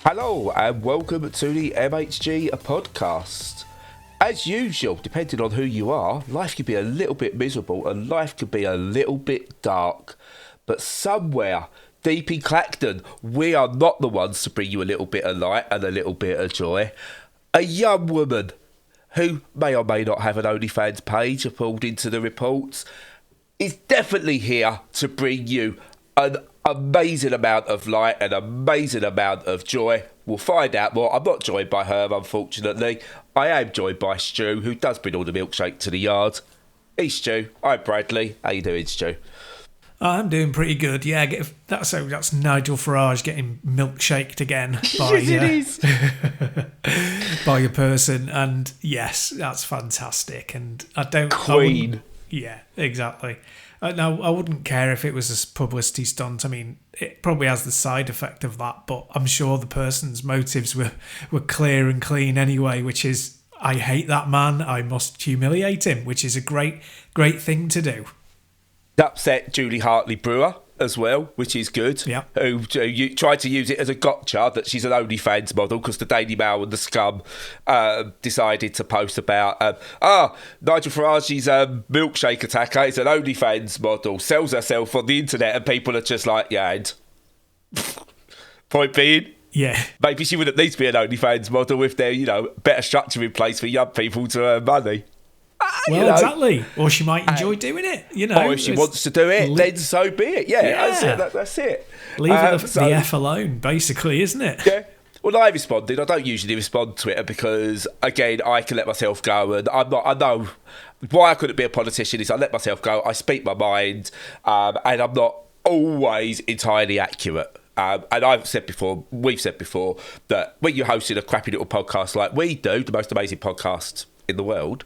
Hello and welcome to the MHG podcast. As usual, depending on who you are, life can be a little bit miserable and life can be a little bit dark. But somewhere deep in Clacton, we are not the ones to bring you a little bit of light and a little bit of joy. A young woman who may or may not have an OnlyFans page, according to the reports, is definitely here to bring you an amazing amount of light and amazing amount of joy. We'll find out more. I'm not joined by her, unfortunately. I am joined by Stu, who does bring all the milkshake to the yard. Hey, Stu. I'm Bradley. How you doing, Stu? I'm doing pretty good. Yeah, that's Nigel Farage getting milkshaked again by Yes, it is. By a person, and yes, that's fantastic. And Queen. Yeah, exactly. Now, I wouldn't care if it was a publicity stunt. I mean, it probably has the side effect of that, but I'm sure the person's motives were clear and clean anyway, which is, I hate that man, I must humiliate him, which is a great thing to do. Upset Julie Hartley-Brewer as well, which is good. Yeah. Who tried to use it as a gotcha that she's an OnlyFans model because the Daily Mail and the Scum decided to post about Nigel Farage's milkshake attacker is an OnlyFans model, sells herself on the internet, and people are just like, yeah. And point being, yeah, maybe she would at least be an OnlyFans model if there, better structure in place for young people to earn money. Well, exactly. Or she might enjoy doing it, Or if she wants to do it, then so be it. Yeah. That's it. Leave it the F alone, basically, isn't it? Yeah. Well, I responded. I don't usually respond to Twitter because, again, I can let myself go, and I know why I couldn't be a politician is I let myself go. I speak my mind, and I'm not always entirely accurate. And we've said before, that when you're hosting a crappy little podcast like we do, the most amazing podcast in the world,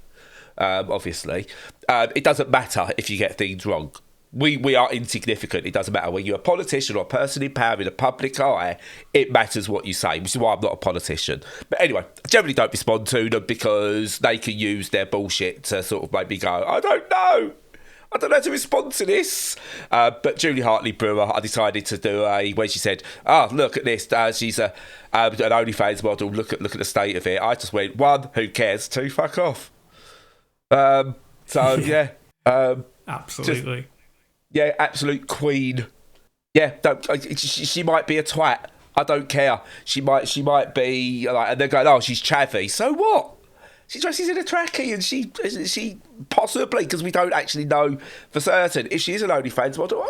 obviously, it doesn't matter if you get things wrong. We are insignificant. It doesn't matter when you're a politician or a person in power in the public eye. It matters what you say, which is why I'm not a politician. But anyway, I generally don't respond to them because they can use their bullshit to sort of make me go, I don't know how to respond to this. But Julie Hartley-Brewer, I decided to do when she said, look at this, she's an OnlyFans model, look at the state of it. I just went, 1, who cares? 2, fuck off. Absolutely. Absolute queen. Yeah, she might be a twat. I don't care. She might be like, and they're going, she's chavvy. So what? She dresses in a trackie, and she possibly, because we don't actually know for certain if she is an OnlyFans model.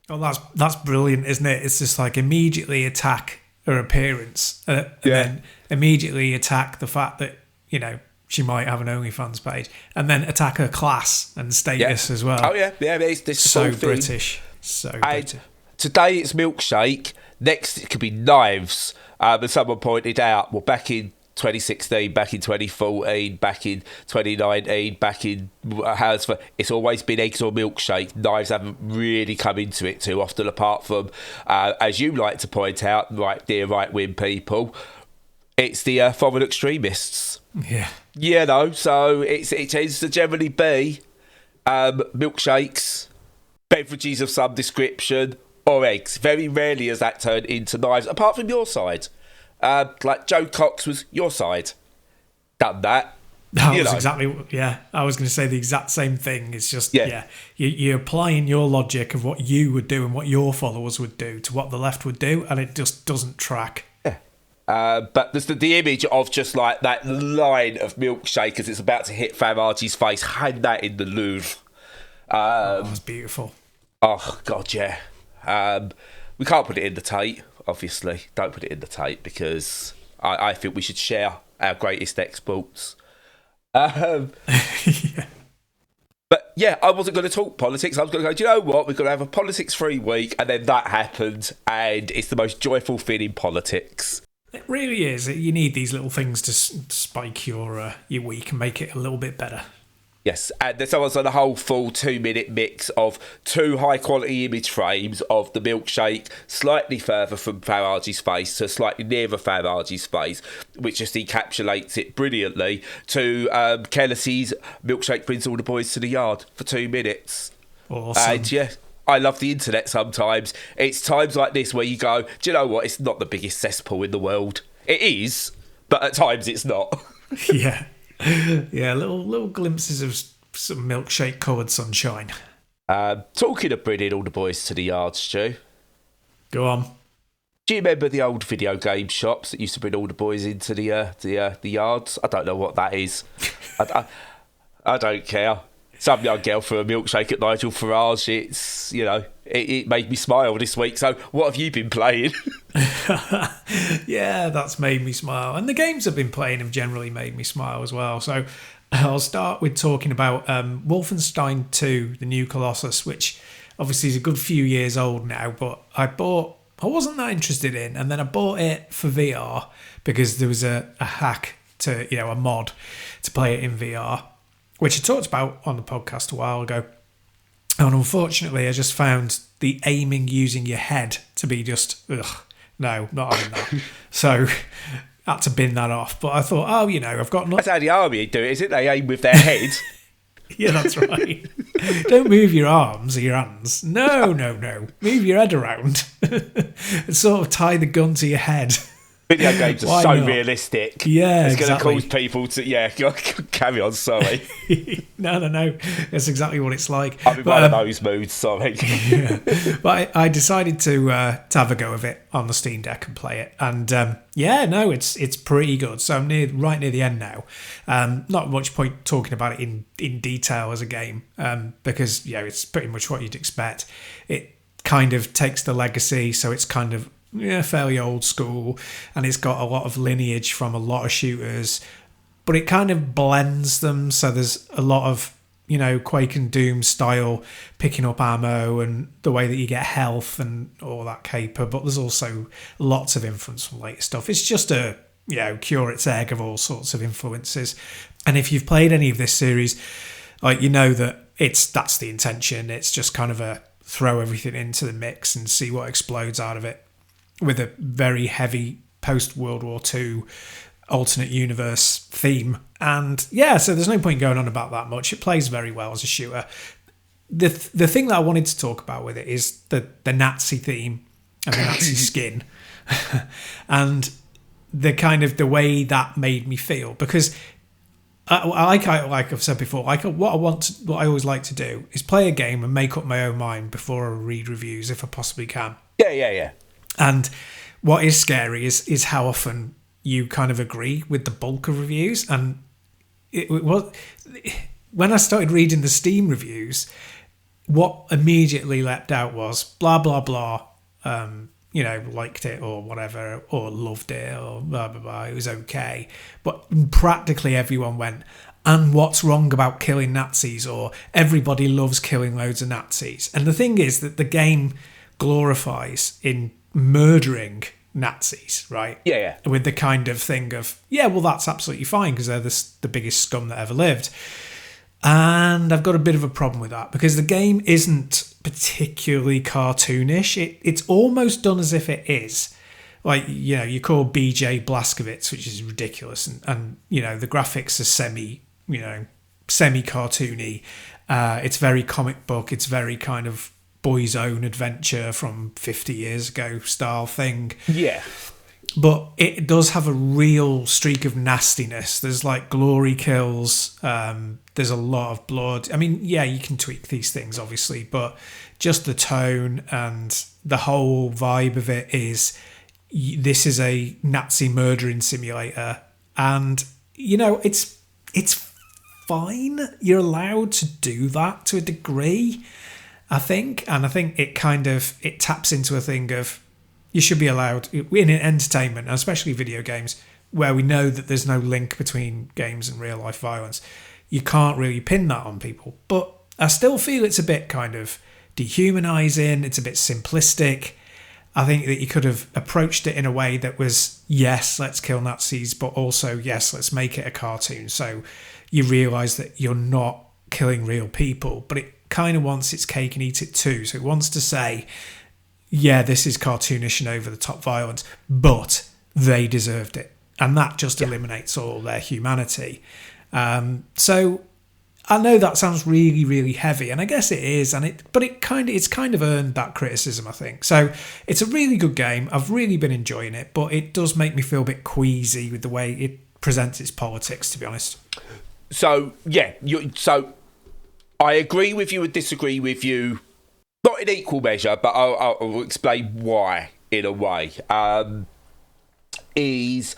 Oh, that's brilliant, isn't it? It's just like immediately attack her appearance, and then immediately attack the fact that she might have an OnlyFans page, and then attack her class and status as well. Oh yeah. This so British, British. Today it's milkshake. Next it could be knives. And someone pointed out, well, back in 2016, back in 2014, back in 2019, back in it's always been eggs or milkshake. Knives haven't really come into it too often, apart from, as you like to point out, right, dear right-wing people, it's the foreign extremists. Yeah. So it tends to generally be milkshakes, beverages of some description, or eggs. Very rarely has that turned into knives, apart from your side. Like Joe Cox was your side. Done that. That was exactly, I was going to say the exact same thing. It's just, you're applying your logic of what you would do and what your followers would do to what the left would do, and it just doesn't track. But there's the image of just like that line of milkshake as it's about to hit Farage's face. Hang that in the Louvre. That's beautiful. Oh, God, yeah. We can't put it in the Tate, obviously. Don't put it in the Tate because I think we should share our greatest exports. But yeah, I wasn't going to talk politics. I was going to go, do you know what? We're going to have a politics-free week, and then that happened, and it's the most joyful thing in politics. It really is. You need these little things to spike your week and make it a little bit better. Yes, and there's someone's done a whole full 2-minute mix of 2 high-quality image frames of the milkshake slightly further from Farage's face to slightly nearer Farage's face, which just encapsulates it brilliantly to Kelly's milkshake brings all the boys to the yard for 2 minutes. Awesome. And I love the internet sometimes. It's times like this where you go, do you know what? It's not the biggest cesspool in the world. It is, but at times it's not. Yeah. Yeah, little glimpses of some milkshake coloured sunshine. Talking of bringing all the boys to the yard, Stu. Go on. Do you remember the old video game shops that used to bring all the boys into the yards? I don't know what that is. I don't care. Some young girl for a milkshake at Nigel Farage. It's, it made me smile this week. So what have you been playing? Yeah, that's made me smile. And the games I've been playing have generally made me smile as well. So I'll start with talking about Wolfenstein II, the new Colossus, which obviously is a good few years old now, but I wasn't that interested in, and then I bought it for VR because there was a hack to, a mod to play it in VR, which I talked about on the podcast a while ago. And unfortunately, I just found the aiming using your head to be just, no, not having that. So I had to bin that off. But I thought, I've got... That's how the army do it, isn't it? They aim with their head. Yeah, that's right. Don't move your arms or your hands. No. Move your head around and sort of tie the gun to your head. Video games are so realistic. Yeah, it's exactly. going to cause people to... carry on, sorry. No. That's exactly what it's like. I'm in one of those moods, sorry. Yeah. But I decided to have a go of it on the Steam Deck and play it. And it's pretty good. So I'm right near the end now. Not much point talking about it in detail as a game because, it's pretty much what you'd expect. It kind of takes the legacy, so it's kind of fairly old school, and it's got a lot of lineage from a lot of shooters, but it kind of blends them, so there's a lot of Quake and Doom style picking up ammo and the way that you get health and all that caper, but there's also lots of influence from later stuff. It's just a curate's egg of all sorts of influences, and if you've played any of this series, that that's the intention. It's just kind of a throw everything into the mix and see what explodes out of it, with a very heavy post-World War II alternate universe theme. And so there's no point going on about that much. It plays very well as a shooter. The thing that I wanted to talk about with it is the Nazi theme and the Nazi skin. And the way that made me feel. Because like I've said before, what I always like to do is play a game and make up my own mind before I read reviews if I possibly can. Yeah. And what is scary is how often you kind of agree with the bulk of reviews. And it was when I started reading the Steam reviews, what immediately leapt out was blah blah blah. Liked it or whatever, or loved it or blah blah blah. It was okay, but practically everyone went, and what's wrong about killing Nazis? Or everybody loves killing loads of Nazis. And the thing is that the game glorifies in murdering Nazis, right? Yeah. With the kind of thing of, that's absolutely fine because they're the biggest scum that ever lived. And I've got a bit of a problem with that because the game isn't particularly cartoonish. It's almost done as if it is. You call BJ Blazkowicz, which is ridiculous. And the graphics are semi-cartoony. It's very comic book. It's very kind of boy's own adventure from 50 years ago style thing. Yeah. But it does have a real streak of nastiness. There's glory kills. There's a lot of blood. I mean, you can tweak these things, obviously, but just the tone and the whole vibe of it is this is a Nazi murdering simulator. And, it's fine. You're allowed to do that to a degree, I think. And I think it taps into a thing of, you should be allowed in entertainment, especially video games, where we know that there's no link between games and real life violence. You can't really pin that on people. But I still feel it's a bit kind of dehumanizing. It's a bit simplistic. I think that you could have approached it in a way that was, yes, let's kill Nazis, but also, yes, let's make it a cartoon. So you realise that you're not killing real people, but it kind of wants its cake and eat it too. So it wants to say, this is cartoonish and over the top violence, but they deserved it. And that just eliminates all their humanity. So I know that sounds really, really heavy, and I guess it is, but it's kind of earned that criticism, I think. So it's a really good game. I've really been enjoying it, but it does make me feel a bit queasy with the way it presents its politics, to be honest. So yeah, so I agree with you and disagree with you, not in equal measure, but I'll explain why in a way. Is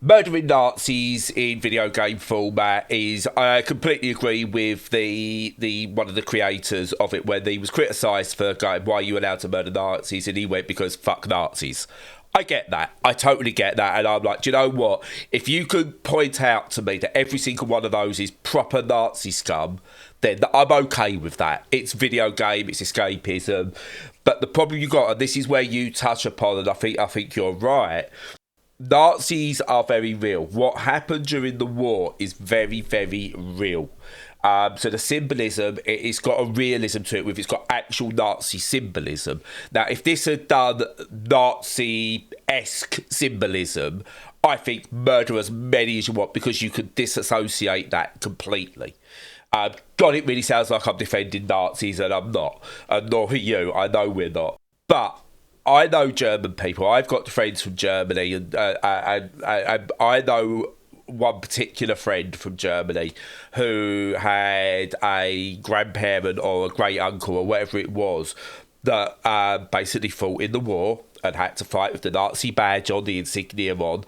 murdering Nazis in video game format is, I completely agree with the one of the creators of it when he was criticised for going, why are you allowed to murder Nazis? And he went, because fuck Nazis. I get that. I totally get that. And I'm like, do you know what? If you could point out to me that every single one of those is proper Nazi scum, then I'm okay with that. It's video game, it's escapism. But the problem you got, and this is where you touch upon, and I think you're right, Nazis are very real. What happened during the war is very, very real. So the symbolism, it's got a realism to it. It's got actual Nazi symbolism. Now, if this had done Nazi-esque symbolism, I think murder as many as you want, because you could disassociate that completely. God, it really sounds like I'm defending Nazis, and I'm not. And nor are you. I know we're not. But I know German people. I've got friends from Germany, and I know one particular friend from Germany who had a grandparent or a great uncle or whatever it was that basically fought in the war and had to fight with the Nazi badge on, the insignia on,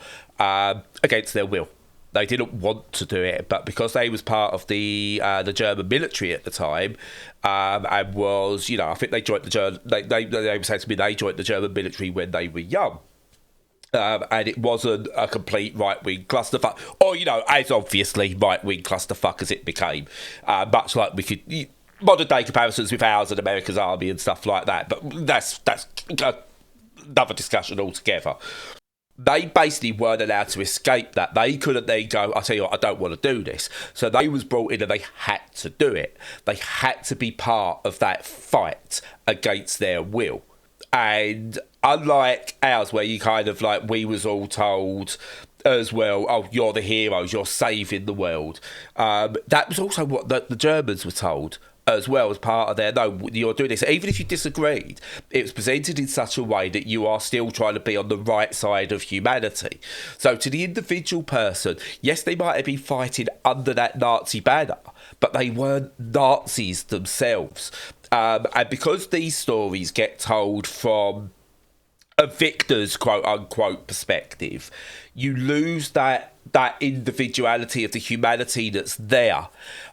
against their will. They didn't want to do it, but because they was part of the German military at the time, and was, I think they joined the German. They said to me they joined the German military when they were young. And it wasn't a complete right-wing clusterfuck, or, as obviously right-wing clusterfuck as it became. Much like we could, modern-day comparisons with ours and America's army and stuff like that, but that's another discussion altogether. They basically weren't allowed to escape that. They couldn't then go, I tell you what, I don't want to do this. So they was brought in and they had to do it. They had to be part of that fight against their will. And unlike ours, where you kind of like, we was all told as well, oh, you're the heroes, you're saving the world. That was also what the Germans were told as well, as part of their, no, you're doing this. Even if you disagreed, it was presented in such a way that you are still trying to be on the right side of humanity. So to the individual person, yes, they might have been fighting under that Nazi banner, but they weren't Nazis themselves. And because these stories get told from a victor's quote-unquote perspective, you lose that individuality of the humanity that's there.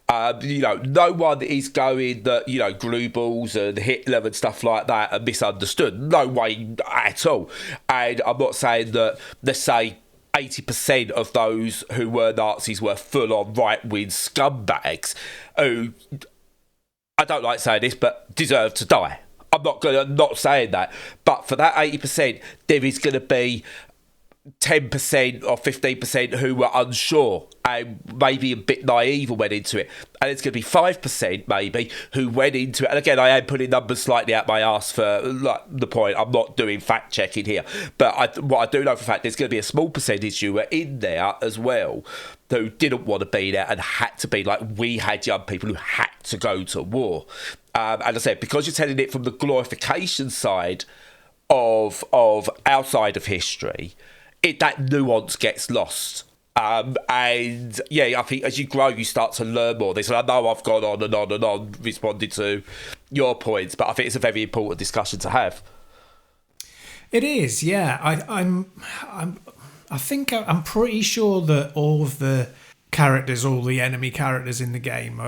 No one is going that, Goebbels and Hitler and stuff like that are misunderstood. No way at all. And I'm not saying that, let's say, 80% of those who were Nazis were full-on right-wing scumbags who, I don't like saying this, but deserve to die. I'm not saying that. But for that 80%, there is going to be 10% or 15% who were unsure and maybe a bit naive and went into it. And it's going to be 5% maybe who went into it. And again, I am putting numbers slightly out my arse for the point. I'm not doing fact checking here. But what I do know for a fact, there's going to be a small percentage who were in there as well who didn't want to be there and had to be, like we had young people who had to go to war. And I said, because you're telling it from the glorification side of our side of history, that nuance gets lost. And yeah, I think as you grow, you start to learn more. I know I've gone on and on and on responding to your points, but I think it's a very important discussion to have. It is, yeah. I'm pretty sure that all of the characters, all the enemy characters in the game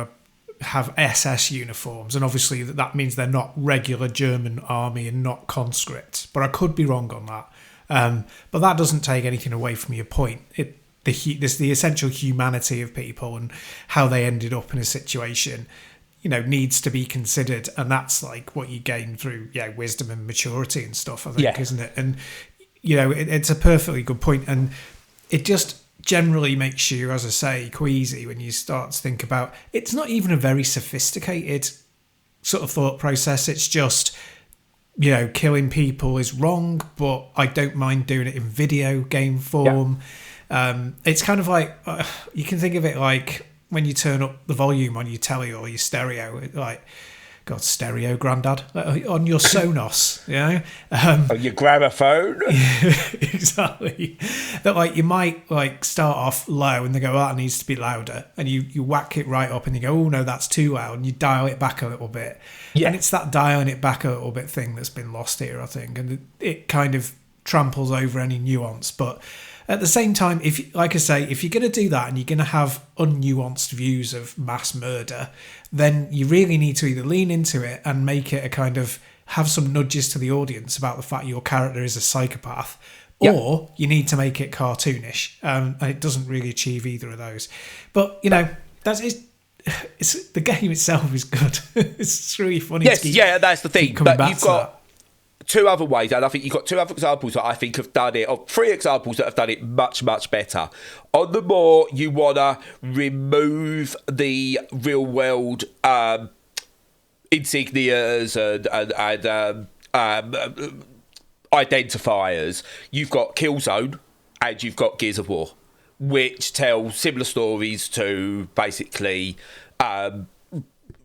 have SS uniforms, and obviously that means they're not regular German army and not conscripts. But I could be wrong on that. But that doesn't take anything away from your point. The essential humanity of people and how they ended up in a situation, needs to be considered, and that's like what you gain through wisdom and maturity and stuff, I think, isn't it? And it's a perfectly good point, and it just generally makes you, as I say, queasy when you start to think about it's not even a very sophisticated sort of thought process. It's just, killing people is wrong, but I don't mind doing it in video game form. It's kind of like, you can think of it like when you turn up the volume on your telly or your stereo, like, God, stereo, granddad, on your Sonos, you know, on your gramophone. exactly. That like you might like start off low and they go, "Oh, it needs to be louder," and you whack it right up and you go, "Oh no, that's too loud," and you dial it back a little bit. Yeah. And it's that dialing it back a little bit thing that's been lost here, I think, and it kind of tramples over any nuance, but. At the same time, if like I say, if you're going to do that and you're going to have unnuanced views of mass murder, then you really need to either lean into it and make it a kind of have some nudges to the audience about the fact your character is a psychopath, or you need to make it cartoonish, and it doesn't really achieve either of those. But you know, it's the game itself is good. It's really funny. Yes, that's the thing. But you've got two other ways, and I think you've got two other examples that I think have done it, or three examples that have done it much, much better. On the more you want to remove the real world insignias and identifiers, you've got Killzone and you've got Gears of War, which tell similar stories to basically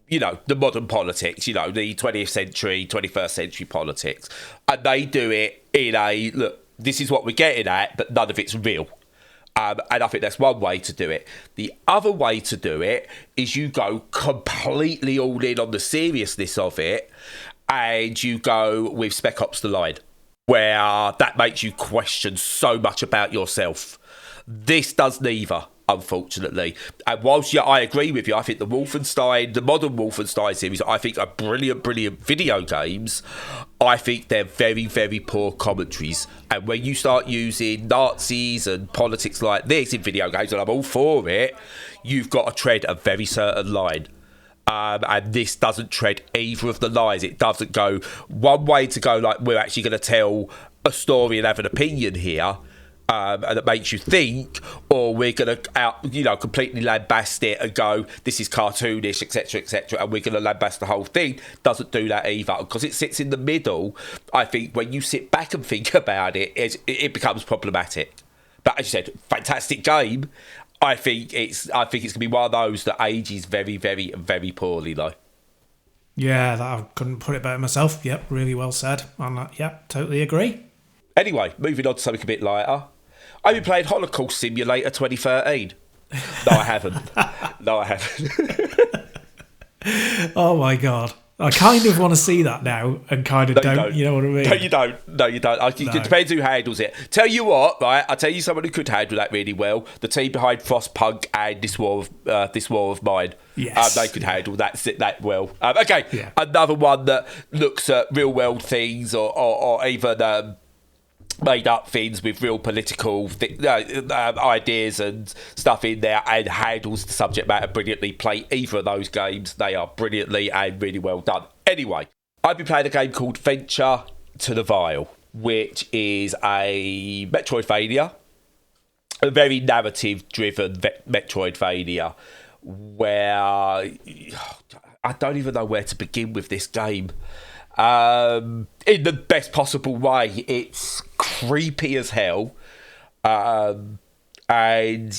you know, the modern politics, you know, the 20th century, 21st century politics. And they do it in a, look, this is what we're getting at, but none of it's real. And I think that's one way to do it. The other way to do it is you go completely all in on the seriousness of it, and you go with Spec Ops: The Line, where that makes you question so much about yourself. This does neither, unfortunately. And whilst I agree with you, I think the modern Wolfenstein series, I think are brilliant video games. I think they're very, very poor commentaries. And when you start using Nazis and politics like this in video games, and I'm all for it, you've got to tread a very certain line. And this doesn't tread either of the lines. It doesn't go one way to go like, we're actually going to tell a story and have an opinion here. And it makes you think, or we're going to completely lambast it and go, this is cartoonish, etc., and we're going to lambast the whole thing. Doesn't do that either, because it sits in the middle. I think when you sit back and think about it, it becomes problematic. But as you said, fantastic game. I think it's going to be one of those that ages very, very, very poorly, though. Yeah, I couldn't put it better myself. Yep, really well said. Yep, totally agree. Anyway, moving on to something a bit lighter. I've been playing Holocaust Simulator 2013. No, I haven't. Oh my God. I kind of want to see that now and kind of don't. You know what I mean? No, you don't. It depends who handles it. Tell you what, right? I'll tell you someone who could handle that really well. The team behind Frostpunk and This War of Mine. Yes. They could handle that well. Okay, yeah. Another one that looks at real world things or even made up things with real political ideas and stuff in there, and handles the subject matter brilliantly. Play either of those games. They are brilliantly and really well done. Anyway, I've been playing a game called Venture to the Vile, which is a Metroidvania, a very narrative-driven Metroidvania, where I don't even know where to begin with this game. In the best possible way. It's creepy as hell, and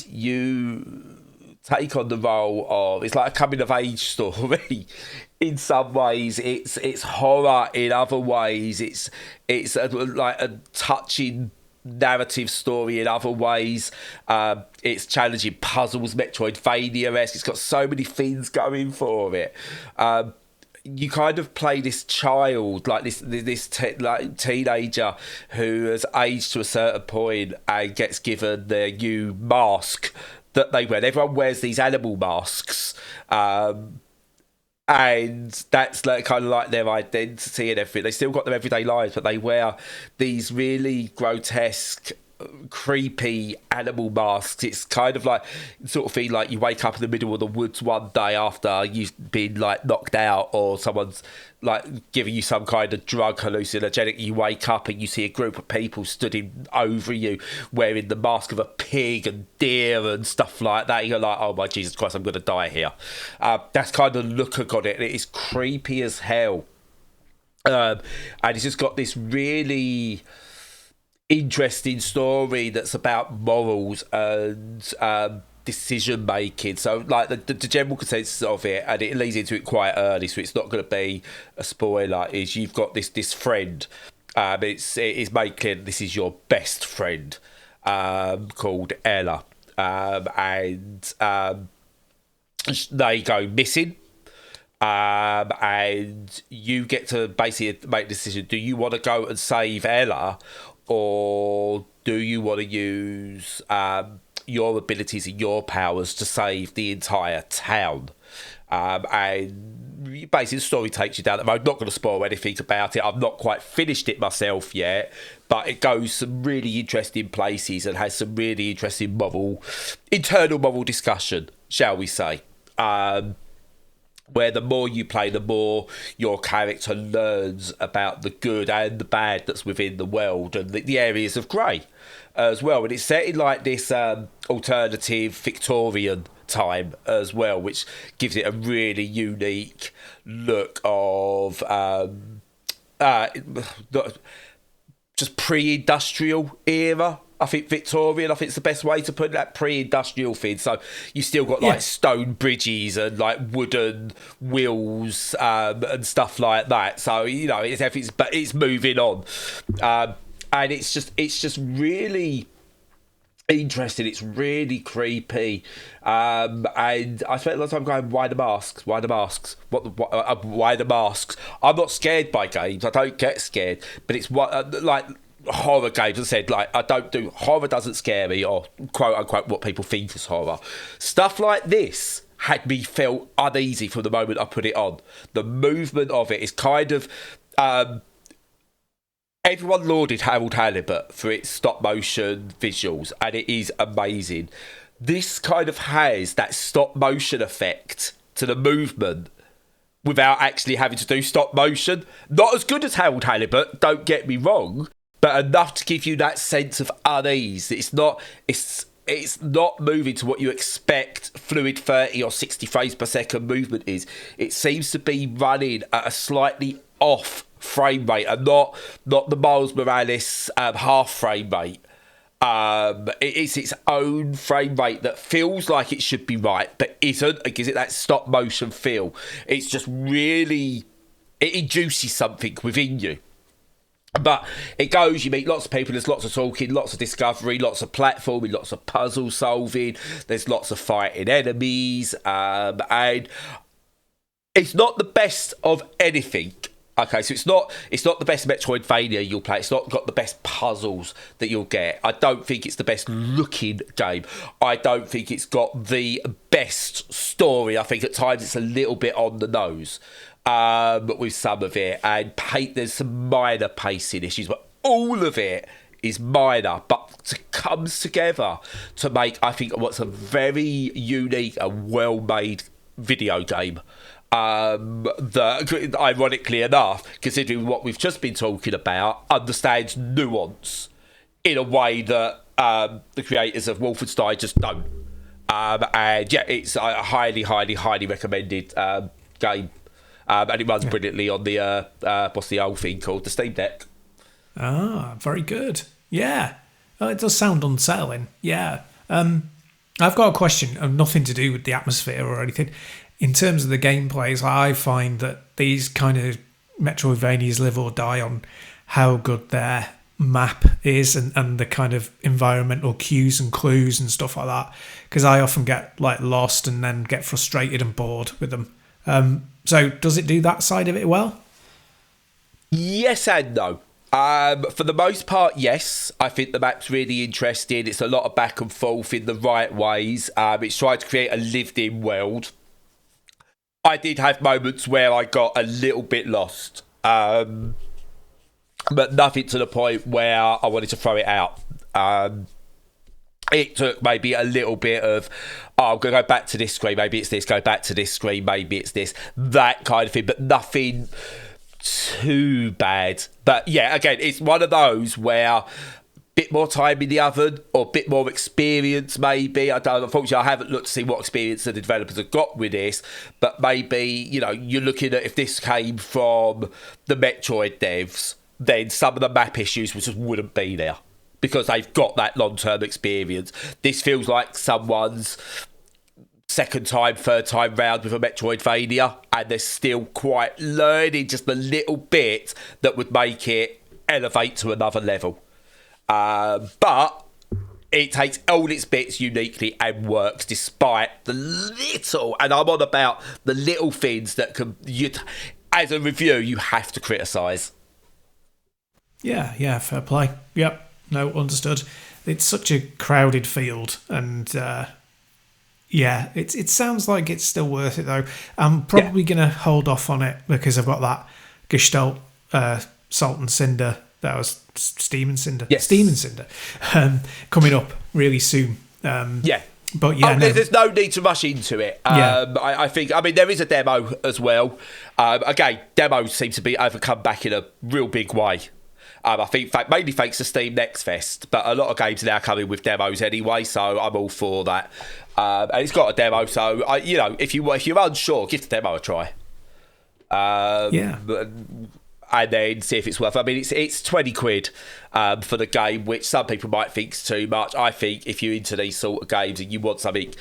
you take on the role of, it's like a coming of age story. In some ways it's horror, in other ways it's like a touching narrative story, in other ways it's challenging puzzles, Metroidvania-esque. It's got so many things going for it. You kind of play this child, like this teenager who has aged to a certain point and gets given their new mask that they wear. Everyone wears these animal masks, and that's like kind of like their identity and everything. They still got their everyday lives, but they wear these really grotesque, creepy animal masks. It's kind of like sort of feel like you wake up in the middle of the woods one day after you've been like knocked out, or someone's like giving you some kind of drug hallucinogenic. You wake up and you see a group of people stood over you wearing the mask of a pig and deer and stuff like that. You're like, oh my Jesus Christ, I'm going to die here. That's kind of the look I got it. It is creepy as hell, and it's just got this really interesting story that's about morals and decision making. So like the general consensus of it, and it leads into it quite early, so it's not going to be a spoiler, is you've got this friend. It is made clear that this is your best friend, called Ella, and they go missing. And you get to basically make a decision. Do you want to go and save Ella, or do you want to use your abilities and your powers to save the entire town? And basically the story takes you down the road. I'm not going to spoil anything about it. I've not quite finished it myself yet, but it goes some really interesting places and has some really interesting internal moral discussion, shall we say. Where the more you play, the more your character learns about the good and the bad that's within the world, and the areas of grey as well. And it's set in like this alternative Victorian time as well, which gives it a really unique look of just pre-industrial era. I think Victorian, I think it's the best way to put it, that pre-industrial thing. So you still got like stone bridges and like wooden wheels and stuff like that. So, you know, it's moving on. And it's just really interesting. It's really creepy. And I spent a lot of time going, why the masks? Why the masks? Why the masks? I'm not scared by games. I don't get scared. But it's what like horror games. I said, like, horror doesn't scare me, or quote unquote what people think is horror. Stuff like this had me felt uneasy from the moment I put it on. The movement of it is kind of everyone lauded Harold Halibut for its stop motion visuals, and it is amazing. This kind of has that stop motion effect to the movement without actually having to do stop motion. Not as good as Harold Halibut, don't get me wrong, but enough to give you that sense of unease. It's not moving to what you expect fluid 30 or 60 frames per second movement is. It seems to be running at a slightly off frame rate, and not the Miles Morales half frame rate. It's its own frame rate that feels like it should be right, but isn't. It gives it that stop motion feel. It's just really, it induces something within you. But it goes, you meet lots of people, there's lots of talking, lots of discovery, lots of platforming, lots of puzzle solving, there's lots of fighting enemies, and it's not the best of anything. Okay, so it's not the best Metroidvania you'll play. It's not got the best puzzles that you'll get. I don't think it's the best looking game. I don't think it's got the best story. I think at times it's a little bit on the nose with some of it, and there's some minor pacing issues, but all of it is minor, but comes together to make, I think, what's a very unique and well-made video game. That, ironically enough, considering what we've just been talking about, understands nuance in a way that the creators of Wolfenstein just don't. And yeah, it's a highly, highly, highly recommended game. And it runs brilliantly on the what's the old thing called, the Steam Deck. Ah, very good. Yeah, it does sound unsettling. Yeah. I've got a question, nothing to do with the atmosphere or anything. In terms of the gameplays, I find that these kind of Metroidvanias live or die on how good their map is and the kind of environmental cues and clues and stuff like that. Because I often get like lost and then get frustrated and bored with them. So does it do that side of it well? Yes and no. For the most part, yes. I think the map's really interesting. It's a lot of back and forth in the right ways. It's trying to create a lived-in world. I did have moments where I got a little bit lost, but nothing to the point where I wanted to throw it out. It took maybe a little bit of, I'm going to go back to this screen, maybe it's this, go back to this screen, maybe it's this, that kind of thing, but nothing too bad. But yeah, again, it's one of those where bit more time in the oven or a bit more experience maybe. Unfortunately, I haven't looked to see what experience the developers have got with this, but maybe, you know, you're looking at if this came from the Metroid devs, then some of the map issues just wouldn't be there because they've got that long-term experience. This feels like someone's second time, third time round with a Metroidvania, and they're still quite learning just the little bit that would make it elevate to another level. But it takes all its bits uniquely and works despite the little, and I'm on about the little things that as a review, you have to criticise. Yeah, fair play. Yep, no, understood. It's such a crowded field, and it sounds like it's still worth it, though. I'm probably going to hold off on it because I've got that Gestalt Salt and Cinder. That was Steam and Cinder. Yes. Steam and Cinder. Coming up really soon. But yeah, there's no need to rush into it. I think, there is a demo as well. Again, demos seem to be overcome back in a real big way. I think mainly thanks to Steam Next Fest, but a lot of games are now coming with demos anyway, so I'm all for that. And it's got a demo, so if you're unsure, give the demo a try. And then see if it's worth. It's 20 quid for the game, which some people might think is too much. I think if you're into these sort of games and you want something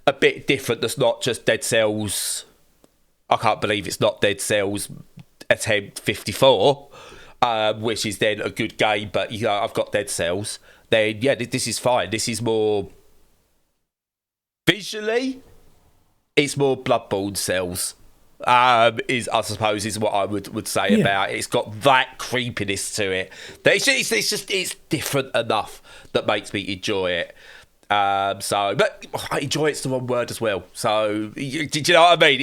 a bit different that's not just Dead Cells, I can't believe it's not Dead Cells Attempt 54, which is then a good game, but I've got Dead Cells, then this is fine. This is more visually, it's more Bloodborne Cells. I suppose is what I would say about it. It's got that creepiness to it. It's different enough that makes me enjoy it. But enjoy it's the wrong word as well. So do you know what I mean?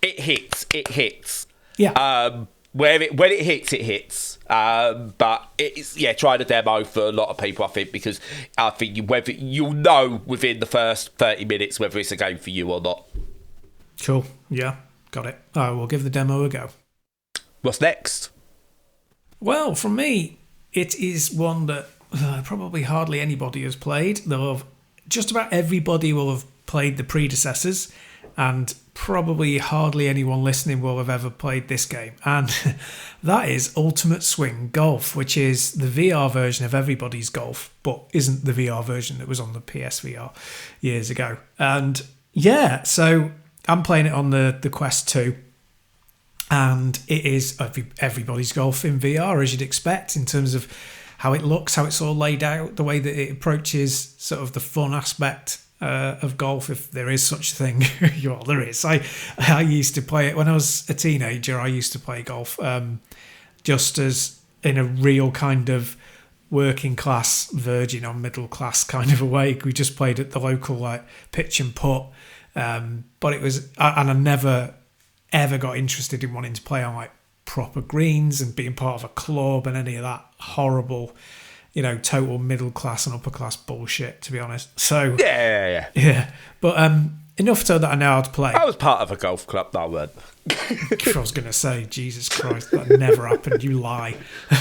It hits. Yeah. When it hits. But it's try the demo for a lot of people, I think, because I think whether you'll know within the first 30 minutes whether it's a game for you or not. Cool. Yeah. Got it. I will give the demo a go. What's next? Well, from me, it is one that probably hardly anybody has played. Just about everybody will have played the predecessors, and probably hardly anyone listening will have ever played this game. And that is Ultimate Swing Golf, which is the VR version of Everybody's Golf, but isn't the VR version that was on the PSVR years ago. And so I'm playing it on the Quest 2, and it is Everybody's Golf in VR, as you'd expect, in terms of how it looks, how it's all laid out, the way that it approaches sort of the fun aspect of golf, if there is such a thing. Well, there is. I used to play it when I was a teenager. I used to play golf just as in a real kind of working class, verging on middle class kind of a way. We just played at the local pitch and putt. But it was, and I never ever got interested in wanting to play on proper greens and being part of a club and any of that horrible, total middle class and upper class bullshit, to be honest. So yeah. But enough so that I know how to play. I was part of a golf club, that word. I was going to say, Jesus Christ, that never happened. You lie.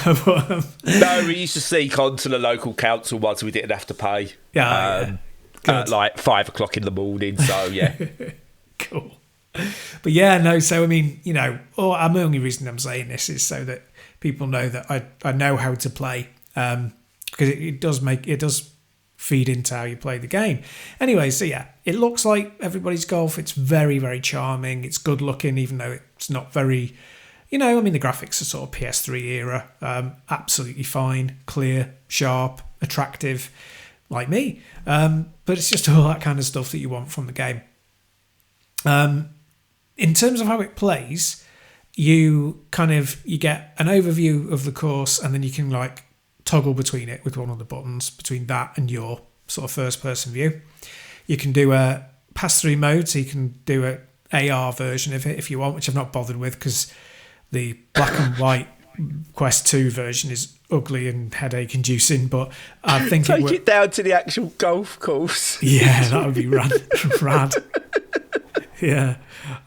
No, we used to sneak onto the local council once we didn't have to pay. At 5 o'clock in the morning, so yeah. Cool. But so my only reason I'm saying this is so that people know that I know how to play, because it does feed into how you play the game. Anyway, so it looks like Everybody's Golf. It's very, very charming. It's good looking, even though it's not very, the graphics are sort of PS3 era. Absolutely fine, clear, sharp, attractive, like me. But it's just all that kind of stuff that you want from the game. In terms of how it plays, you get an overview of the course, and then you can toggle between it with one of the buttons, between that and your sort of first person view. You can do a pass-through mode, so you can do an AR version of it if you want, which I've not bothered with because the black and white Quest 2 version is ugly and headache inducing, but I think take it down to the actual golf course. Yeah, that would be rad. Yeah.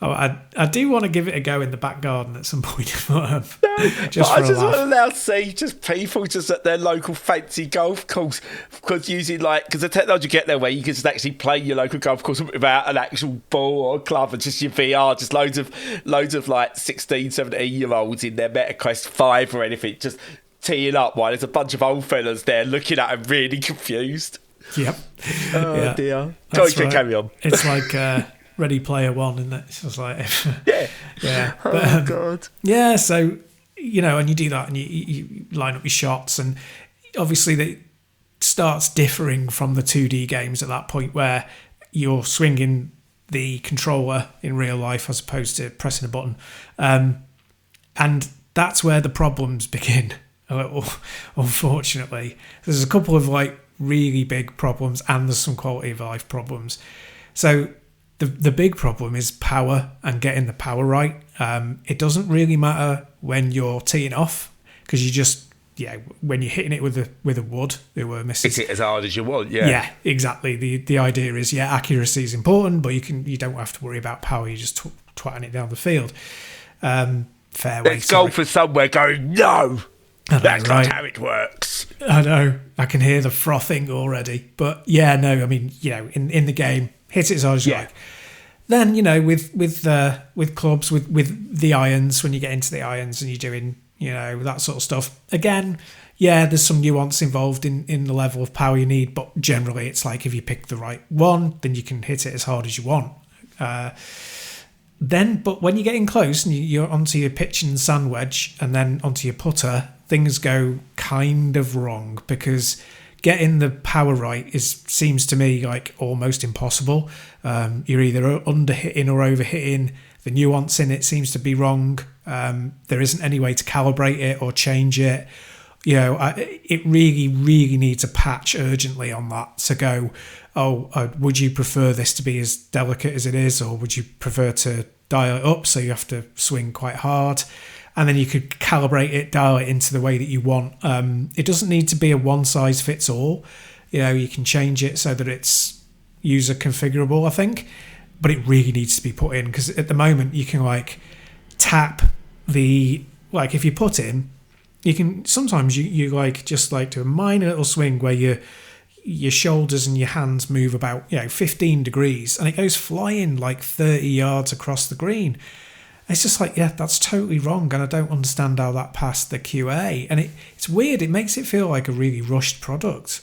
I do want to give it a go in the back garden at some point. I just want to now see just people just at their local fancy golf course, because the technology get there where you can just actually play your local golf course without an actual ball or club and just your VR, just loads of 16, 17-year-olds in their MetaQuest 5 or anything, just teeing up while there's a bunch of old fellas there looking at him really confused. Yep. Oh dear. That's Sorry, right. carry on. It's like Ready Player One, isn't it? It's just like Yeah. yeah. Oh But, God. yeah, so, and you do that and you line up your shots, and obviously it starts differing from the 2D games at that point where you're swinging the controller in real life as opposed to pressing a button. And that's where the problems begin, a little, unfortunately. There's a couple of like really big problems, and there's some quality of life problems. So the big problem is power and getting the power right. It doesn't really matter when you're teeing off, because you just, when you're hitting it with a wood, there were misses. Hit it as hard as you want, yeah. Yeah, exactly. The idea is, accuracy is important, but you don't have to worry about power. You're just twatting it down the field. Fairway. Let's go for somewhere going, no, that's not how it works. I know. I can hear the frothing already. But yeah, no, I mean, in the game, hit it as hard as you like. Then, with clubs, with the irons, when you get into the irons and you're doing, that sort of stuff. Again, there's some nuance involved in the level of power you need, but generally it's like if you pick the right one, then you can hit it as hard as you want. But when you get in close and you're onto your pitch and sand wedge and then onto your putter, things go kind of wrong, because getting the power right seems to me like almost impossible. You're either under-hitting or over-hitting. The nuance in it seems to be wrong. There isn't any way to calibrate it or change it. It really, really needs a patch urgently on that to go, would you prefer this to be as delicate as it is, or would you prefer to dial it up so you have to swing quite hard? And then you could calibrate it, dial it into the way that you want. It doesn't need to be a one-size-fits-all. You can change it so that it's user configurable, I think. But it really needs to be put in, because at the moment you can tap if you put in, you can sometimes you just do a minor little swing where your shoulders and your hands move about 15 degrees and it goes flying 30 yards across the green. It's just that's totally wrong, and I don't understand how that passed the QA. And it's weird. It makes it feel like a really rushed product,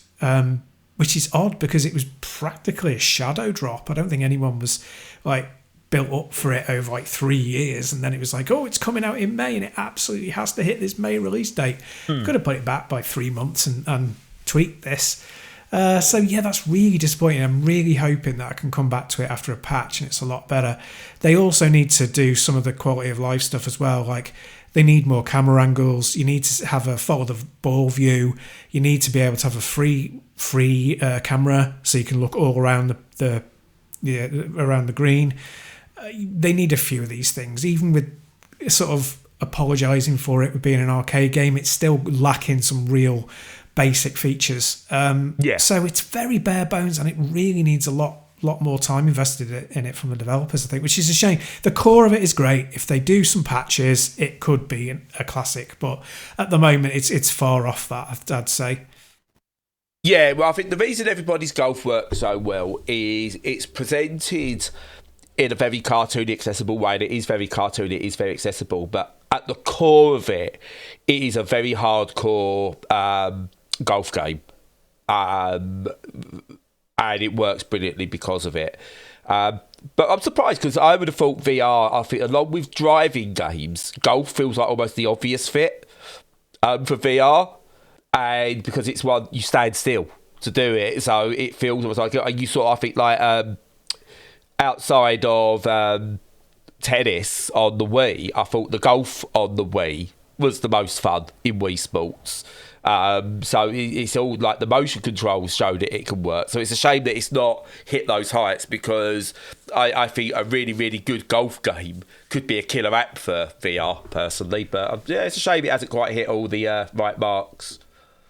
which is odd because it was practically a shadow drop. I don't think anyone was built up for it over 3 years, and then it was it's coming out in May and it absolutely has to hit this May release date. Could have put it back by 3 months and tweaked this. That's really disappointing. I'm really hoping that I can come back to it after a patch and it's a lot better. They also need to do some of the quality of life stuff as well. They need more camera angles. You need to have a follow the ball view. You need to be able to have a free camera so you can look all around around the green. They need a few of these things. Even with sort of apologising for it with being an arcade game, it's still lacking some real basic features. So it's very bare bones, and it really needs a lot more time invested in it from the developers, I think, which is a shame. The core of it is great. If they do some patches, it could be a classic, but at the moment it's far off that, I'd say. Yeah, well, I think the reason everybody's golf works so well is it's presented in a very cartoony, accessible way. And it is very cartoony, it is very accessible, but at the core of it, it is a very hardcore golf game. And it works brilliantly because of it. But I'm surprised, because I would have thought VR, I think along with driving games, golf feels like almost the obvious fit for VR. And because it's one, you stand still to do it. So it feels almost like you sort of, I think, outside of tennis on the Wii, I thought the golf on the Wii was the most fun in Wii Sports. So it's all the motion controls show that it can work. So it's a shame that it's not hit those heights, because I think a really, really good golf game could be a killer app for VR, personally. But it's a shame it hasn't quite hit all the right marks.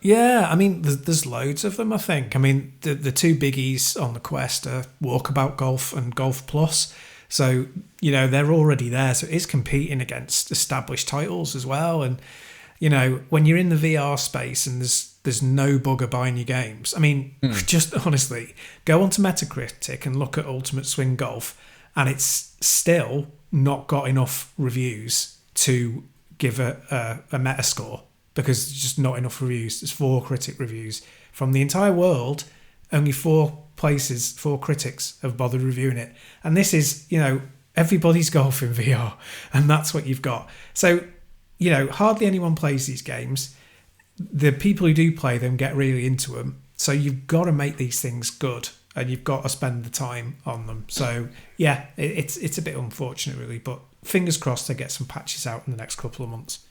Yeah, I mean, there's loads of them, I think. I mean, the two biggies on the Quest are Walkabout Golf and Golf Plus. So, they're already there. So it is competing against established titles as well. And, when you're in the VR space and there's no bugger buying your games, I mean, just honestly, go onto Metacritic and look at Ultimate Swing Golf, and it's still not got enough reviews to give a Metascore. because there's just not enough reviews. There's 4 critic reviews. From the entire world, only 4 critics have bothered reviewing it. And this is, everybody's golf in VR, and that's what you've got. So, hardly anyone plays these games. The people who do play them get really into them. So you've got to make these things good, and you've got to spend the time on them. So yeah, it's a bit unfortunate really, but fingers crossed they get some patches out in the next couple of months.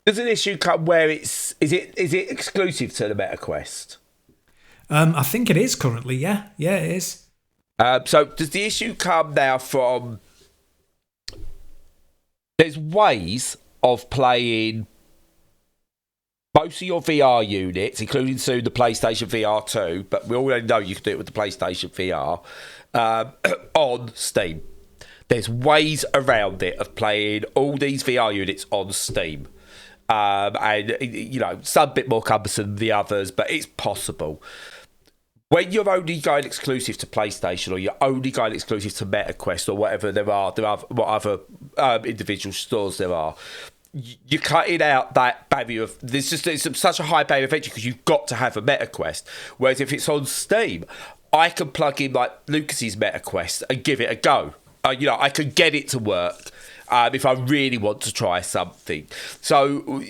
Does an issue come where is it exclusive to the MetaQuest? I think it is currently. Yeah, it is. So does the issue come now from? There's ways of playing most of your VR units, including soon the PlayStation VR 2, but we already know you can do it with the PlayStation VR, on Steam. There's ways around it of playing all these VR units on Steam. And, some bit more cumbersome than the others, but it's possible. When you're only going exclusive to PlayStation, or you're only going exclusive to MetaQuest, or whatever what other individual stores there are, you're cutting out that barrier of... It's such a high barrier of entry because you've got to have a MetaQuest. Whereas if it's on Steam, I can plug in like Lucas's MetaQuest and give it a go. I can get it to work if I really want to try something. So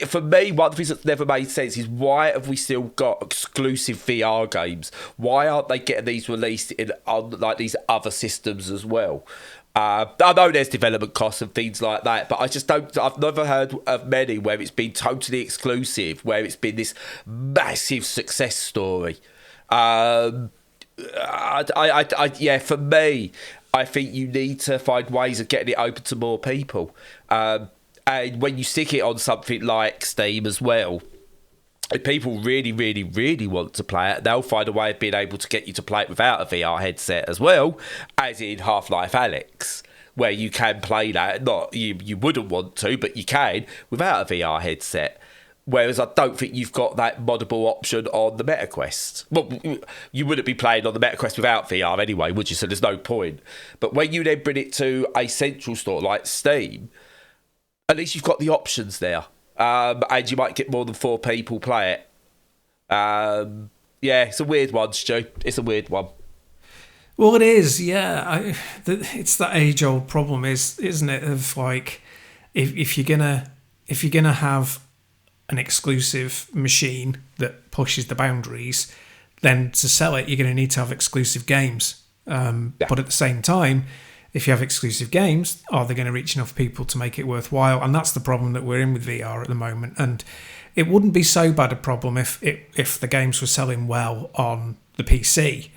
for me, one of the things that's never made sense is why have we still got exclusive VR games? Why aren't they getting these released on like these other systems as well? I know there's development costs and things like that, but I've never heard of many where it's been totally exclusive, where it's been this massive success story. For me, I think you need to find ways of getting it open to more people. And when you stick it on something like Steam as well, if people really, really, really want to play it, they'll find a way of being able to get you to play it without a VR headset as well, as in Half-Life Alyx, where you can play that. Not you wouldn't want to, but you can without a VR headset. Whereas I don't think you've got that moddable option on the MetaQuest. Well, you wouldn't be playing on the MetaQuest without VR anyway, would you? So there's no point. But when you then bring it to a central store like Steam, at least you've got the options there. And you might get more than 4 people play it. It's a weird one, Stu. It's a weird one. Well, it is, yeah. It's that age-old problem, isn't it? Of like, if you're gonna have an exclusive machine that pushes the boundaries, then to sell it, you're going to need to have exclusive games. But at the same time, if you have exclusive games, are they going to reach enough people to make it worthwhile? And that's the problem that we're in with VR at the moment. And it wouldn't be so bad a problem if the games were selling well on the PC.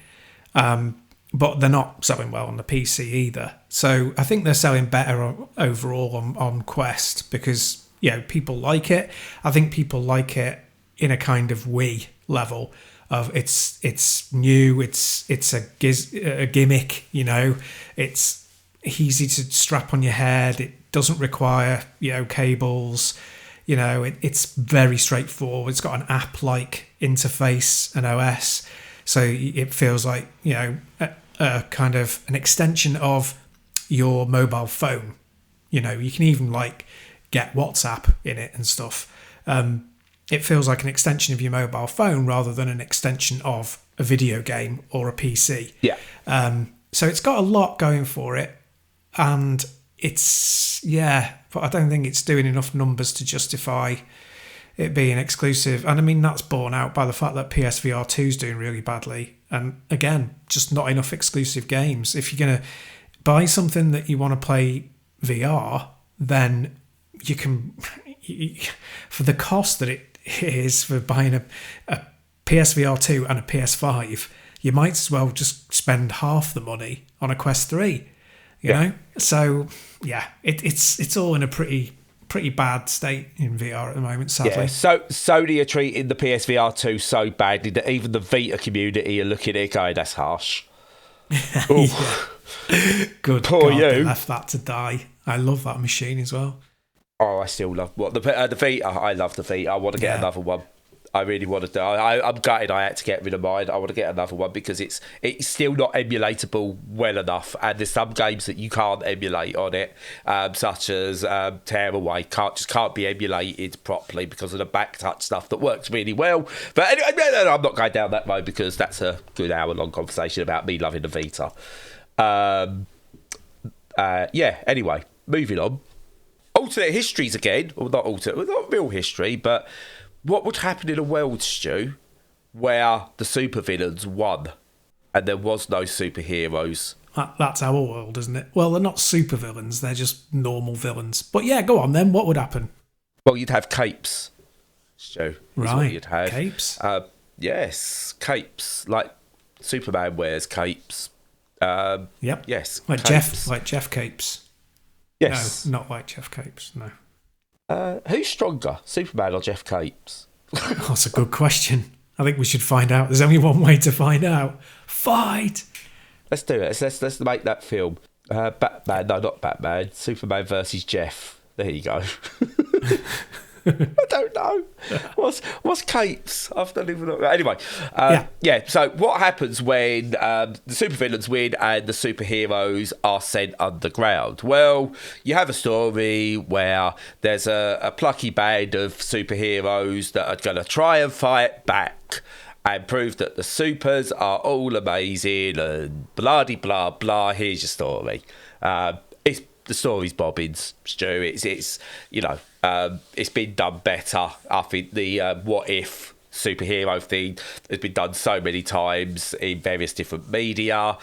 But they're not selling well on the PC either. So I think they're selling better overall on Quest because, people like it. I think people like it in a kind of Wii level of it's new, it's a gimmick, it's easy to strap on your head. It doesn't require, cables. It's very straightforward. It's got an app-like interface, an OS. So it feels like, a kind of an extension of your mobile phone. You can even get WhatsApp in it and stuff. It feels like an extension of your mobile phone rather than an extension of a video game or a PC. Yeah. So it's got a lot going for it. And but I don't think it's doing enough numbers to justify it being exclusive. And I mean, that's borne out by the fact that PSVR 2 is doing really badly. And again, just not enough exclusive games. If you're going to buy something that you want to play VR, then you can, for the cost that it is for buying a PSVR 2 and a PS5, you might as well just spend half the money on a Quest 3. You know? So, it's all in a pretty bad state in VR at the moment, sadly. Yeah, so Sony are treating the PSVR 2 so badly that even the Vita community are looking at it going, that's harsh. Good Poor God, you. They left that to die. I love that machine as well. Oh, I still love the Vita. I love the Vita. I want to get another one. I really want to do. I'm gutted I had to get rid of mine. I want to get another one because it's still not emulatable well enough, and there's some games that you can't emulate on it, such as Tearaway can't be emulated properly because of the back touch stuff that works really well. But anyway, no, I'm not going down that road because that's a good hour-long conversation about me loving the Vita. Anyway, moving on. Alternate histories again, or not real history, but what would happen in a world, Stu, where the supervillains won and there was no superheroes? That's our world, isn't it? Well, they're not supervillains, they're just normal villains. But yeah, go on then, what would happen? Well, you'd have capes, Stu. Right, you'd have. Capes? Yes, capes. Like Superman wears capes. Yep. Yes. Like capes. Jeff Capes. Yes. No, not like Jeff Capes, no. Who's stronger, Superman or Jeff Capes? Oh, that's a good question. I think we should find out. There's only one way to find out. Fight! Let's do it. Let's make that film. Batman. No, not Batman. Superman versus Jeff. There you go. I don't know. What's capes? I've not even looked. Anyway, yeah. So what happens when the supervillains win and the superheroes are sent underground? Well, you have a story where there's a plucky band of superheroes that are going to try and fight back and prove that the supers are all amazing and blah de blah blah. Here's your story. The story's bobbins, Stu. It's it's been done better. I think the what if superhero thing has been done so many times in various different media.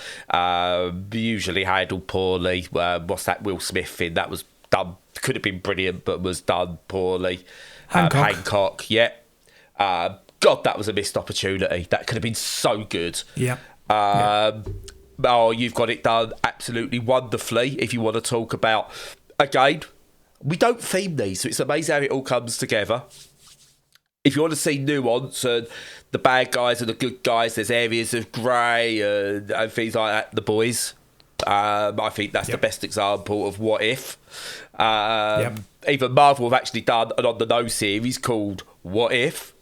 Usually handled poorly. What's that Will Smith thing? That was done. Could have been brilliant, but was done poorly. Hancock. Yeah. God, that was a missed opportunity. That could have been so good. Yeah. Oh, you've got it done absolutely wonderfully. If you want to talk about, again, we don't theme these, so it's amazing how it all comes together. If you want to see nuance and the bad guys and the good guys, there's areas of grey and things like that. The Boys, I think that's the best example of what if. Even Marvel have actually done an on the nose series called What If.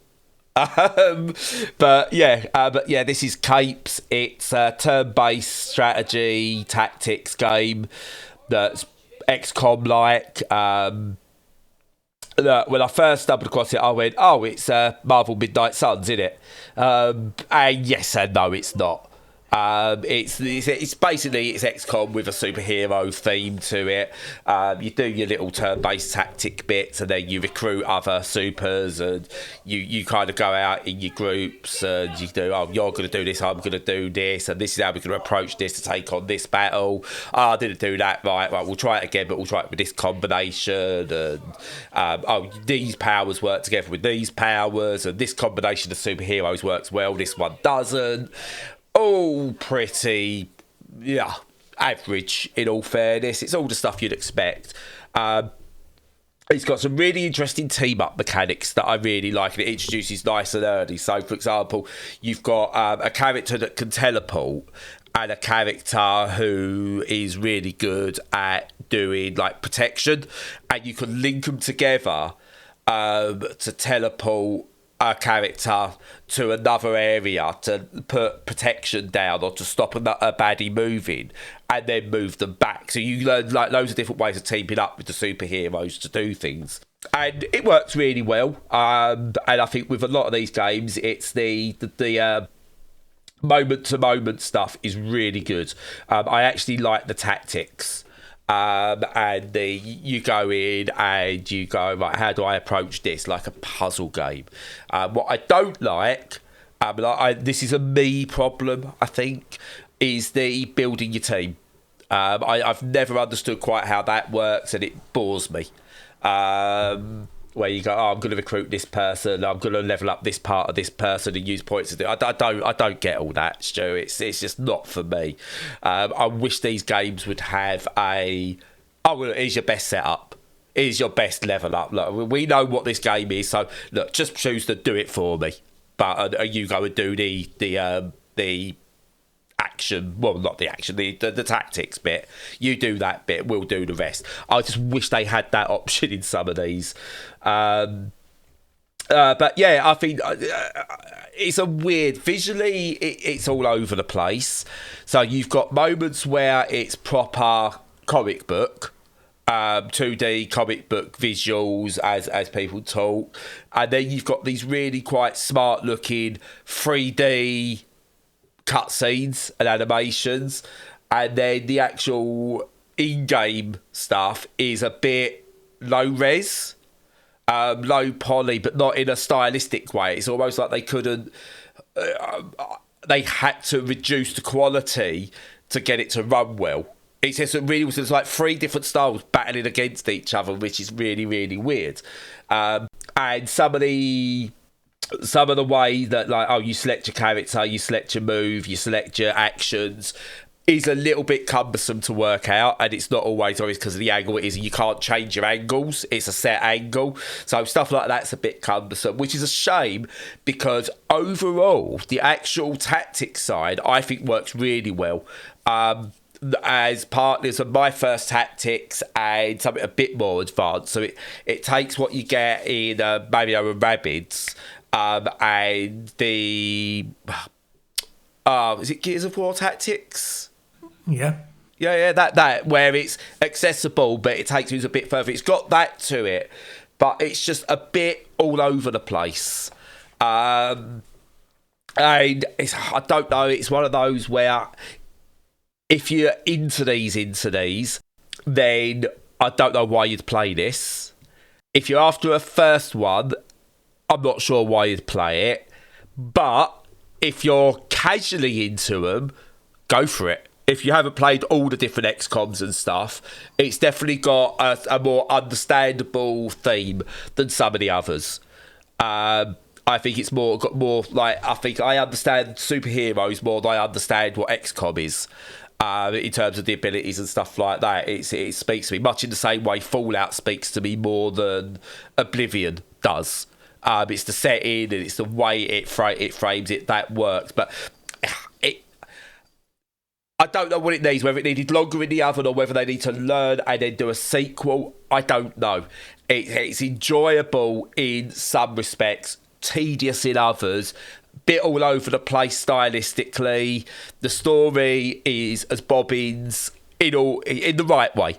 But this is Capes. It's a turn-based strategy tactics game that's XCOM like. When I first stumbled across it, I went, "Oh, it's Marvel Midnight Suns, isn't it?" And yes and no, it's not. It's basically XCOM with a superhero theme to it. You do your little turn-based tactic bits, and then you recruit other supers, and you kind of go out in your groups, and you do. Oh, you're going to do this. I'm going to do this, and this is how we're going to approach this to take on this battle. Oh, I didn't do that right. We'll try it again, but we'll try it with this combination. And these powers work together with these powers, and this combination of superheroes works well. This one doesn't. All pretty, average in all fairness. It's all the stuff you'd expect. It's got some really interesting team-up mechanics that I really like, and it introduces nice and early. So, for example, you've got a character that can teleport and a character who is really good at doing, like, protection, and you can link them together to teleport a character to another area to put protection down or to stop a baddie moving and then move them back. So you learn like loads of different ways of teaming up with the superheroes to do things. And it works really well. And I think with a lot of these games, it's the moment-to-moment stuff is really good. I actually like the tactics. And you go in and you go, right, how do I approach this? Like a puzzle game. What I don't like, this is a me problem, I think, is the building your team. I've never understood quite how that works, and it bores me. Where you go, oh, I'm going to recruit this person, I'm going to level up this part of this person and use points to do. I don't get all that, Stu. It's just not for me. I wish these games would have here's your best setup, here's your best level up. Look, we know what this game is, so look, just choose to do it for me. But you go and do the action, well, not the action, the tactics bit. You do that bit, we'll do the rest. I just wish they had that option in some of these. But yeah, I think it's a weird. Visually, it's all over the place. So you've got moments where it's proper comic book, 2D comic book visuals as people talk, and then you've got these really quite smart looking 3D cutscenes and animations, and then the actual in-game stuff is a bit low res. Low poly, but not in a stylistic way. It's almost like they couldn't. They had to reduce the quality to get it to run well. It's just it's like three different styles battling against each other, which is really, really weird. And some of the way that, like, you select your character, you select your move, you select your actions, is a little bit cumbersome to work out, and it's not always because of the angle it is. You can't change your angles. It's a set angle. So stuff like that's a bit cumbersome, which is a shame, because overall, the actual tactics side, I think, works really well. As partners of my first tactics and something a bit more advanced. So it takes what you get in Mario and Rabbids and the... is it Gears of War Tactics? Yeah, that where it's accessible, but it takes you a bit further. It's got that to it, but it's just a bit all over the place. And I don't know. It's one of those where if you're into these, then I don't know why you'd play this. If you're after a first one, I'm not sure why you'd play it. But if you're casually into them, go for it. If you haven't played all the different XCOMs and stuff, it's definitely got a more understandable theme than some of the others. I think it's got more like, I think I understand superheroes more than I understand what XCOM is. In terms of the abilities and stuff like that, it speaks to me much in the same way Fallout speaks to me more than Oblivion does. It's the setting and it's the way it frames it that works. But I don't know what it needs, whether it needed longer in the oven or whether they need to learn and then do a sequel. I don't know. It's enjoyable in some respects, tedious in others, bit all over the place stylistically. The story is as bobbins in the right way.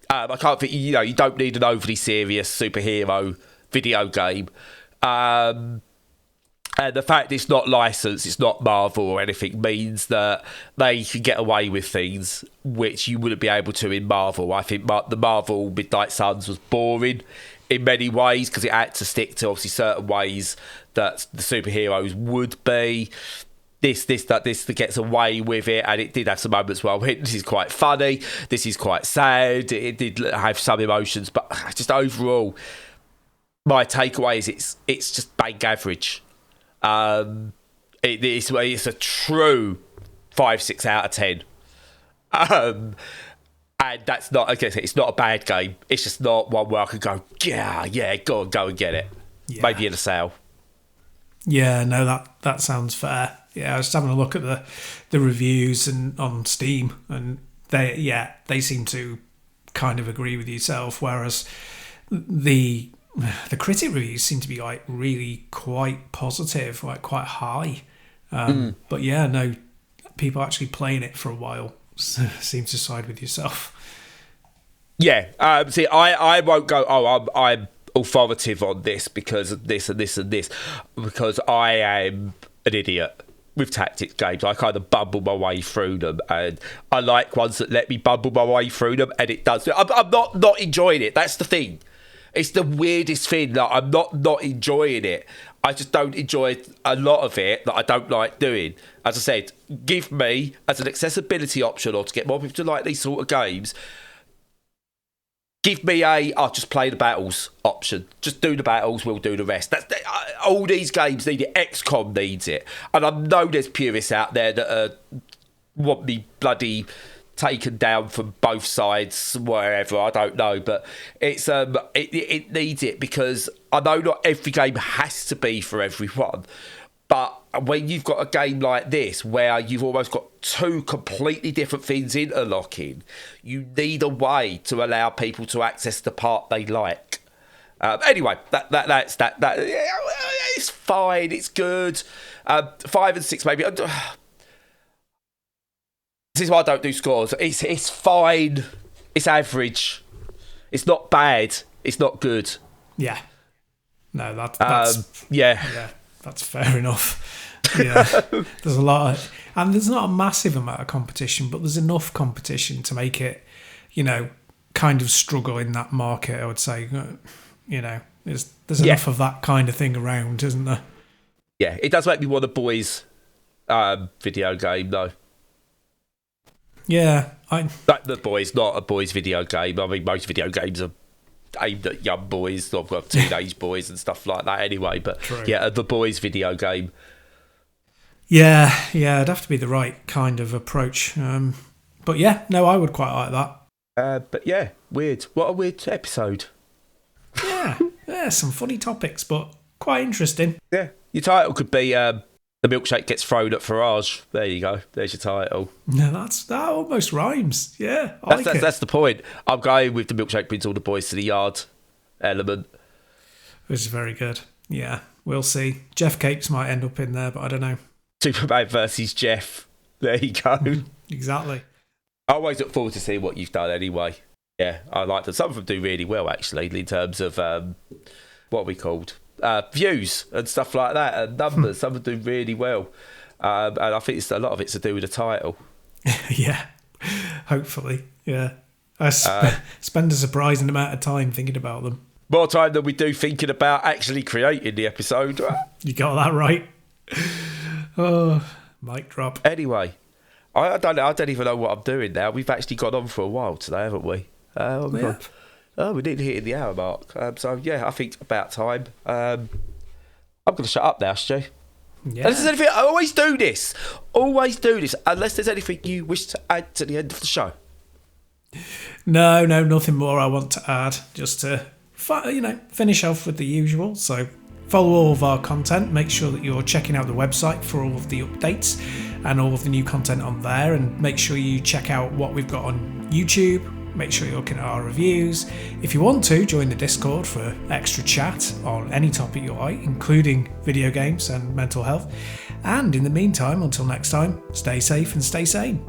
I can't think, you don't need an overly serious superhero video game. And the fact it's not licensed, it's not Marvel or anything, means that they can get away with things which you wouldn't be able to in Marvel. I think the Marvel Midnight Suns was boring in many ways because it had to stick to obviously certain ways that the superheroes would be. This gets away with it, and it did have some moments where I went, this is quite funny, this is quite sad, it did have some emotions, but just overall, my takeaway is it's just bang average. It's a true 5-6 out of 10. And that's not, again, it's not a bad game. It's just not one where I could go, go and get it. Yeah. Maybe in a sale. Yeah, no, that sounds fair. Yeah, I was having a look at the reviews and on Steam, and they seem to kind of agree with yourself, whereas the critic reviews seem to be like really quite positive, like quite high. But yeah, no, people actually playing it for a while seem to side with yourself. Yeah, see, I won't go, I'm authoritative on this because of this and this and this, because I am an idiot with tactics games. I kind of bumble my way through them, and I like ones that let me bumble my way through them, and it does. I'm not enjoying it. That's the thing. It's the weirdest thing that I'm not enjoying it. I just don't enjoy a lot of it that I don't like doing. As I said, give me, as an accessibility option or to get more people to like these sort of games, give me I'll just play the battles option. Just do the battles, we'll do the rest. All these games need it. XCOM needs it. And I know there's purists out there that want me bloody taken down from both sides, wherever, I don't know, but it's it needs it, because I know not every game has to be for everyone, but when you've got a game like this where you've almost got two completely different things interlocking, you need a way to allow people to access the part they like. Anyway, that's that. it's fine. It's good. 5 and 6 maybe. This is why I don't do scores. It's fine. It's average. It's not bad. It's not good. Yeah. No, that's yeah, that's fair enough. Yeah, there's a lot and there's not a massive amount of competition, but there's enough competition to make it, kind of struggle in that market. I would say, there's enough of that kind of thing around, isn't there? Yeah, it does make me want a boys' video game though. Yeah, Like the boys, not a boys' video game. I mean, most video games are aimed at young boys. I've got teenage boys and stuff like that anyway. But True. Yeah, the boys' video game. Yeah, it'd have to be the right kind of approach. But yeah, no, I would quite like that. But yeah, weird. What a weird episode. Yeah, some funny topics, but quite interesting. Yeah, your title could be "The Milkshake Gets Thrown at Farage." There you go. There's your title. No, that almost rhymes. Yeah, That's the point. I'm going with the milkshake brings all the boys to the yard element. Which is very good. Yeah, we'll see. Jeff Capes might end up in there, but I don't know. Superman versus Jeff. There you go. Exactly. I always look forward to seeing what you've done anyway. Yeah, I like them. Some of them do really well, actually, in terms of what are we called? Views and stuff like that, and numbers. Some of them do really well. And I think a lot of it's to do with the title. Yeah, hopefully. Yeah. I spend a surprising amount of time thinking about them. More time than we do thinking about actually creating the episode. You got that right. Oh, mic drop. Anyway, I don't even know what I'm doing now. We've actually gone on for a while today, haven't we? We need to hit the hour mark. So yeah, I think about time. I'm going to shut up now, Stu. Yeah. Unless there's anything, I always do this. Unless there's anything you wish to add to the end of the show. No, nothing more I want to add. Just to finish off with the usual. So follow all of our content. Make sure that you're checking out the website for all of the updates and all of the new content on there. And make sure you check out what we've got on YouTube. Make sure you're looking at our reviews. If you want to, join the Discord for extra chat on any topic you like, including video games and mental health. And in the meantime, until next time, stay safe and stay sane.